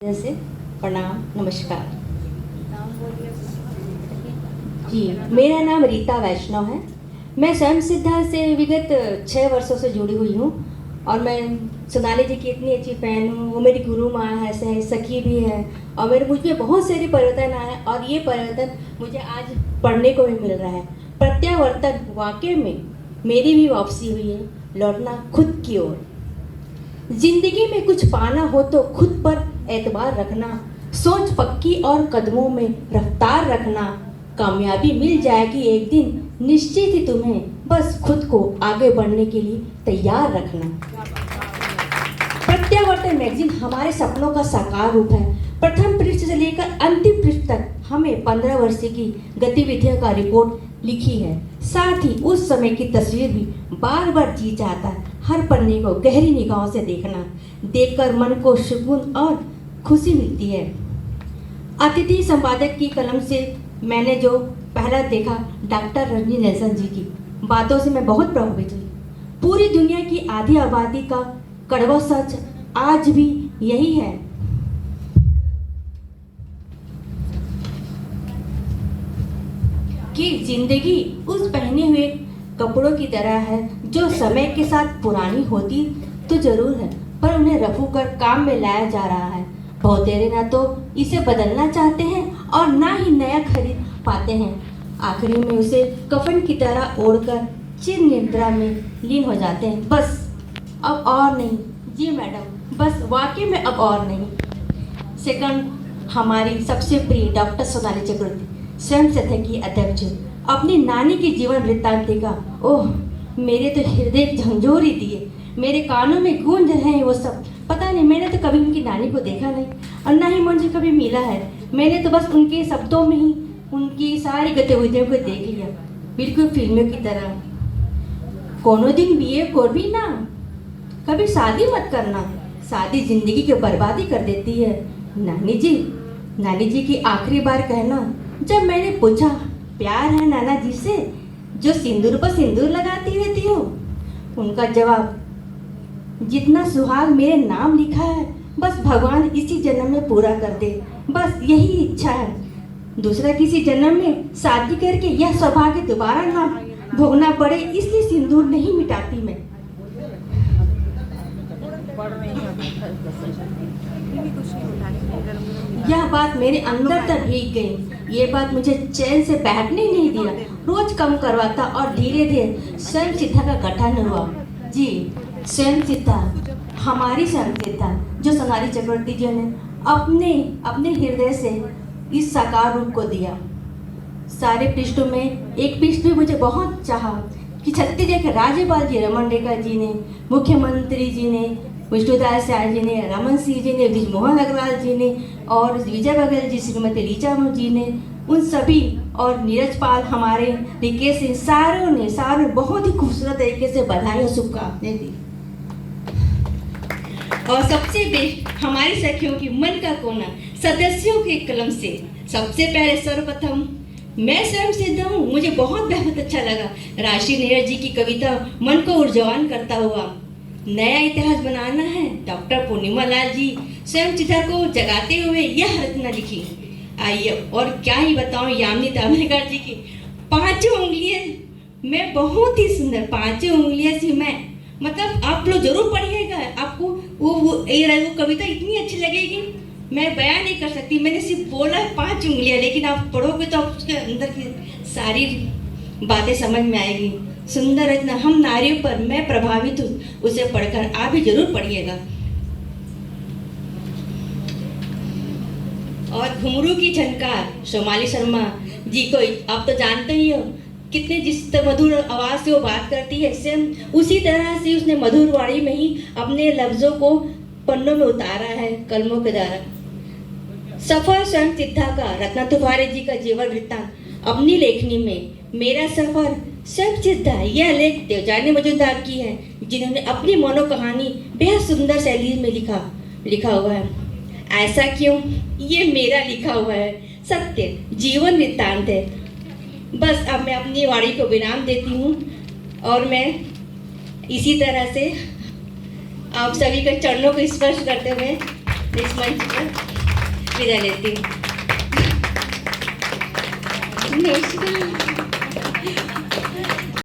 जैसे प्रणाम नमस्कार जी। मेरा नाम रीता वैष्णव है। मैं स्वयं सिद्धा से विगत 6 वर्षों से जुड़ी हुई हूँ और मैं सोनाली जी की इतनी अच्छी फैन हूँ। वो मेरी गुरु माँ है, सखी भी है और मेरे मुझ में बहुत सारे परिवर्तन आए और ये परिवर्तन मुझे आज पढ़ने को भी मिल रहा है। प्रत्यावर्तन वाकई में मेरी भी वापसी हुई है, लौटना खुद की ओर। जिंदगी में कुछ पाना हो तो खुद पर एतबार रखना, सोच पक्की और कदमों में रफ्तार रखना। कामयाबी मिल जाएगी एक दिन, निश्चित ही तुम्हें बस खुद को आगे बढ़ने के लिए तैयार रखना। प्रत्यावर्तन मैगजीन हमारे सपनों का साकार रूप है। प्रथम पृष्ठ से लेकर अंतिम पृष्ठ तक हमें 15 वर्ष की गतिविधियों का रिपोर्ट लिखी है। साथ ही उस समय की तस्वीर भी बार बार जी चाहता है हर पन्ने को गहरी निगाहों से देखना। देखकर मन को सुकून और खुशी मिलती है। अतिथि संपादक की कलम से मैंने जो पहला देखा, डॉक्टर रजनी नेल्सन जी की बातों से मैं बहुत प्रभावित हुई। पूरी दुनिया की आधी आबादी का कड़वा सच आज भी यही है कि जिंदगी उस पहने हुए कपड़ों की तरह है जो समय के साथ पुरानी होती तो जरूर है, पर उन्हें रफू कर काम में लाया जा रहा है। बहुतेरे ना तो इसे बदलना चाहते हैं और ना ही नया खरीद पाते हैं। आखिरी में उसे कफन की तरह ओढ़कर चिर निद्रा में लीन हो जाते हैं। बस अब और नहीं। जी मैडम, बस वाकई में अब और नहीं। सेकंड, हमारी सबसे प्रिय डॉक्टर सोनाली चक्रवर्ती स्वयं सिद्धा की अध्यक्ष अपनी नानी की जीवन वृत्तांतिका, ओह मेरे तो हृदय झंझोर ही दिए। मेरे कानों में गूंज रहे हैं वो सब। पता नहीं, मैंने तो कभी उनकी नानी को देखा नहीं और ना ही मुझे कभी मिला है। मैंने तो बस उनके शब्दों में ही उनकी सारी गतिविधियों को देख लिया, बिल्कुल फिल्मों की तरह। कोनो दिन बीए को भी ना, कभी शादी मत करना, शादी जिंदगी की बर्बादी कर देती है। नानी जी की आखिरी बार कहना जब मैंने पूछा, प्यार है नाना जी से जो सिंदूर पर सिंदूर लगाती रहती हो? उनका जवाब, जितना सुहाग मेरे नाम लिखा है बस भगवान इसी जन्म में पूरा कर दे, बस यही इच्छा है। दूसरा किसी जन्म में शादी करके यह सौभाग्य दोबारा ना भोगना पड़े, इसलिए सिंदूर नहीं मिटाती मैं। यह बात मेरे अंदर तक भीग गई। ये बात मुझे चैन से बैठने नहीं दिया। रोज कम करवाता और धीरे धीरे स्वयं सिद्धा का गठन हुआ। जी, स्वयं सिद्धा, हमारी स्वयं सिद्धा जो सोनाली चक्रवर्ती जी ने अपने हृदय से इस साकार रूप को दिया। सारे पृष्ठों में एक पृष्ठ भी मुझे बहुत चाहा कि छत्तीसगढ़ के राज्यपाल जी रमन रेखा जी ने, मुख्यमंत्री जी ने, विष्णुदास जी ने, रमन सिंह जी ने, मोहन अग्रवाल जी ने और विजय बघेल जी, श्रीमती ऋचा जी ने, उन सभी और नीरज पाल, हमारे रिकेश सिंह, सारों बहुत ही खूबसूरत तरीके से बधाई और शुभकामनाएं दी। और सबसे बेस्ट हमारी सखियों की मन का कोना सदस्यों के कलम से। सबसे पहले सर्वप्रथम मैं स्वयं सिद्धा हूँ, मुझे बहुत अच्छा लगा। राशि नेहर जी की कविता मन को ऊर्जावान करता हुआ, नया इतिहास बनाना है। डॉक्टर पूर्णिमा लाल जी स्वयं सिद्धा को जगाते हुए यह रचना लिखी। आइए और क्या ही बताऊं, यामिनी ताम्रकार जी की 5 उंगलियां में बहुत ही सुंदर 5 उंगलियां सी मैं, मतलब आप लोग जरूर पढ़िएगा, आपको वो कविता इतनी अच्छी लगेगी, मैं बयान नहीं कर सकती। मैंने सिर्फ बोला 5 उंगलियां, लेकिन आप पढ़ोगे तो आप उसके अंदर की सारी बातें समझ में आएगी। सुंदर रचना हम नारियों पर, मैं प्रभावित हूँ उसे पढ़कर, आप भी जरूर पढ़िएगा। और घुंघरू की झनकार सोमाली शर्मा जी को आप तो जानते ही हो, कितने जिस मधुर आवाज से वो बात करती है, सेम उसी तरह से उसने मधुर वाणी में ही अपने लफ्जों को पन्नों में उतारा है, कलमों के द्वारा। सफर स्वयं सिद्धा का, रत्ना तुफारे जी का जीवन वृत्तांत अपनी लेखनी में। मेरा सफर स्वयं सिद्धा, यह लेख देवजानी मजूमदार की है, जिन्होंने अपनी मनो कहानी बेहद सुंदर शैली में लिखा हुआ है। ऐसा क्यों, ये मेरा लिखा हुआ है सत्य जीवन वृत्तांत है। बस अब मैं अपनी वाणी को विराम देती हूँ और मैं इसी तरह से आप सभी के चरणों को स्पर्श करते हुए इस मंच पर विदा लेती हूँ। नेश्वर